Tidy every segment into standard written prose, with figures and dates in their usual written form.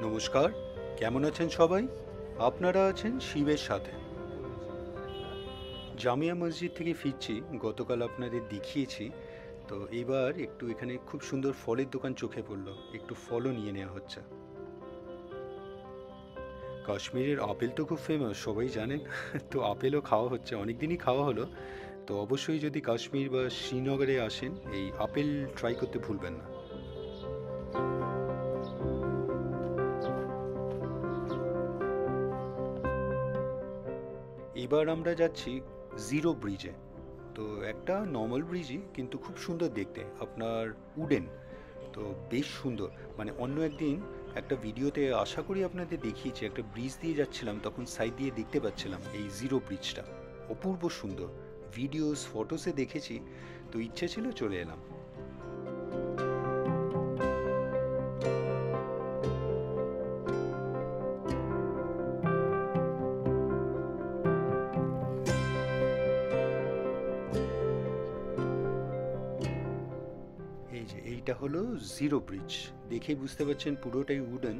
নমস্কার, কেমন আছেন সবাই? আপনারা আছেন শিবের সাথে। জামিয়া মসজিদ থেকে ফিরছি। গতকাল আপনাদের দেখিয়েছি। তো এবার একটু এখানে খুব সুন্দর ফলের দোকান চোখে পড়লো, একটু ফলও নিয়ে নেওয়া হচ্ছে। কাশ্মীরের আপেল তো খুব ফেমাস, সবাই জানেন। তো আপেলও খাওয়া হচ্ছে, অনেক দিনই খাওয়া হলো। তো অবশ্যই যদি কাশ্মীর বা শ্রীনগরে আসেন, এই আপেল ট্রাই করতে ভুলবেন না। এবার আমরা যাচ্ছি জিরো ব্রিজে। তো একটা নর্মাল ব্রিজই, কিন্তু খুব সুন্দর দেখতে, আপনার উডেন। তো বেশ সুন্দর, মানে অন্য একদিন একটা ভিডিওতে আশা করি আপনাদের দেখিয়েছি, একটা ব্রিজ দিয়ে যাচ্ছিলাম, তখন সাইড দিয়ে দেখতে পাচ্ছিলাম এই জিরো ব্রিজটা। অপূর্ব সুন্দর, ভিডিওস ফটোসে দেখেছি, তো ইচ্ছে ছিল চলে এলাম। এই যে এইটা হলো জিরো ব্রিজ, দেখেই বুঝতে পারছেন পুরোটাই wooden.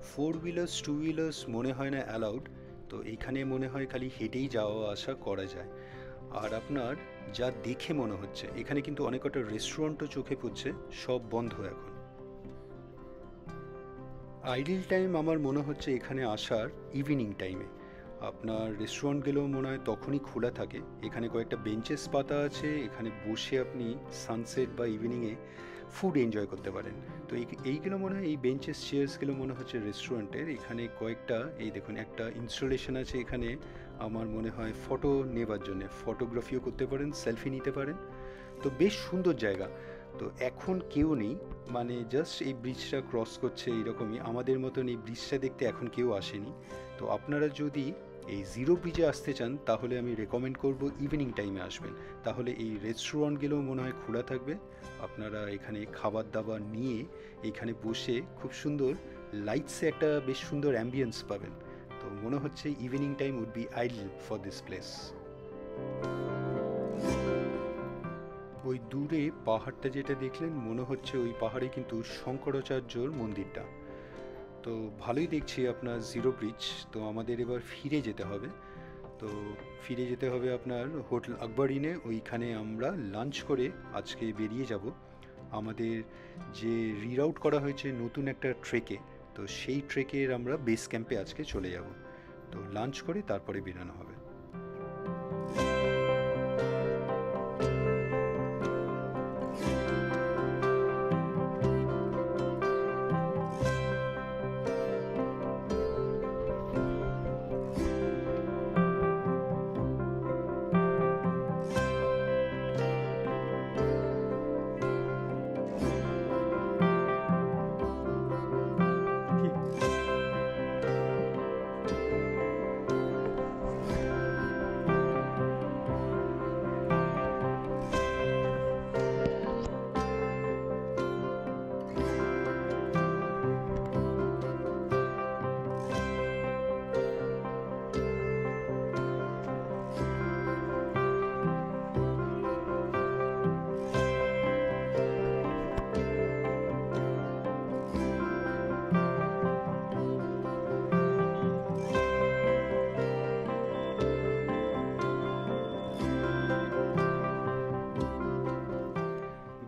Four wheelers two wheelers মনে হয় না অ্যালাউড। তো এইখানে মনে হয় খালি হেঁটেই যাওয়া আসা করা যায়। আর আপনার যা দেখে মনে হচ্ছে, এখানে কিন্তু অনেক কটা রেস্টুরেন্টও চোখে পড়ছে, সব বন্ধ এখন। আইডিয়াল টাইম আমার মনে হচ্ছে এখানে আসার ইভিনিং টাইমে। আপনার রেস্টুরেন্টগুলোও মনে হয় তখনই খোলা থাকে। এখানে কয়েকটা বেঞ্চেস পাতা আছে, এখানে বসে আপনি সানসেট বা ইভিনিংয়ে ফুড এনজয় করতে পারেন। তো এইগুলো মনে হয়, এই বেঞ্চেস চেয়ার্সগুলো মনে হচ্ছে রেস্টুরেন্টের। এখানে কয়েকটা, এই দেখুন একটা ইনস্টলেশন আছে এখানে। আমার মনে হয় ফটো নেবার জন্য, ফটোগ্রাফিও করতে পারেন, সেলফি নিতে পারেন। তো বেশ সুন্দর জায়গা। তো এখন কেউ নেই, মানে জাস্ট এই ব্রিজটা ক্রস করছে এইরকমই, আমাদের মতন এই ব্রিজটা দেখতে এখন কেউ আসেনি। তো আপনারা যদি এই জিরো ব্রিজে আসতে চান, তাহলে আমি রেকমেন্ড করব ইভিনিং টাইমে আসবেন। তাহলে এই রেস্টুরেন্টগুলোও মনে হয় খোলা থাকবে। আপনারা এখানে খাবার দাবার নিয়ে এইখানে বসে খুব সুন্দর লাইটসে একটা বেশ সুন্দর অ্যাম্বিয়েন্স পাবেন। তো মনে হচ্ছে evening time would be ideal for this place. ওই দূরে পাহাড়টা যেটা দেখলেন, মনে হচ্ছে ওই পাহাড়ে কিন্তু শঙ্করাচার্যর মন্দিরটা। তো ভালোই দেখছি আপনার জিরো ব্রিজ। তো আমাদের এবার ফিরে যেতে হবে। তো ফিরে যেতে হবে আপনার হোটেল আকবর ইনে, ওইখানে আমরা লাঞ্চ করে আজকে বেরিয়ে যাব আমাদের যে রিরাউট করা হয়েছে নতুন একটা ট্রেকে। তো সেই ট্রেকের আমরা বেস ক্যাম্পে আজকে চলে যাব। তো লাঞ্চ করে তারপরে বেরানো হবে।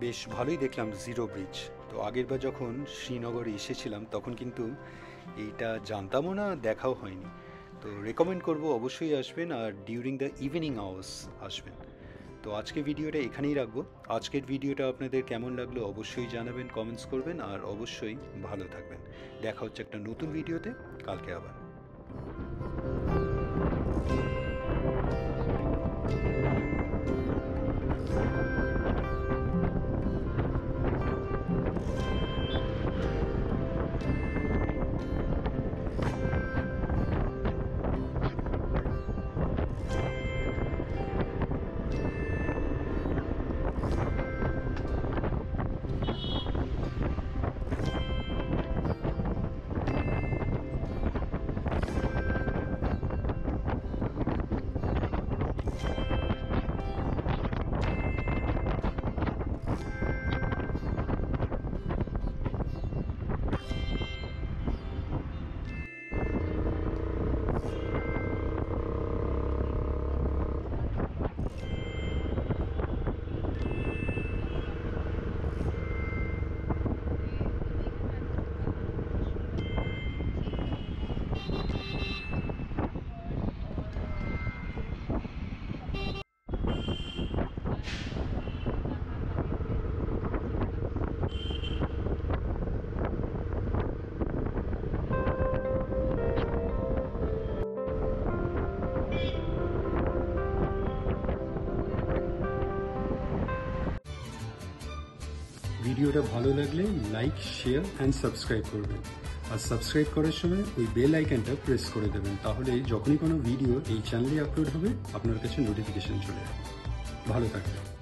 বেশ ভালোই দেখলাম জিরো ব্রিজ। তো আগেরবার যখন শ্রীনগরে এসেছিলাম, তখন কিন্তু এইটা জানতামও না, দেখাও হয়নি। তো রেকমেন্ড করব অবশ্যই আসবেন, আর ডিউরিং দ্য ইভিনিং আওয়ার্স আসবেন। তো আজকে ভিডিওটা এখানেই রাখবো। আজকের ভিডিওটা আপনাদের কেমন লাগলো অবশ্যই জানাবেন, কমেন্টস করবেন, আর অবশ্যই ভালো থাকবেন। দেখা হচ্ছে একটা নতুন ভিডিওতে কালকে আবার। ভিডিওটা ভালো লাগলে লাইক, শেয়ার অ্যান্ড সাবস্ক্রাইব করবেন। আর সাবস্ক্রাইব করার সময় ওই বেল আইকনটা প্রেস করে দেবেন, তাহলে যখনই কোনো ভিডিও এই চ্যানেলে আপলোড হবে আপনার কাছে নোটিফিকেশন চলে যাবে। ভালো থাকবেন।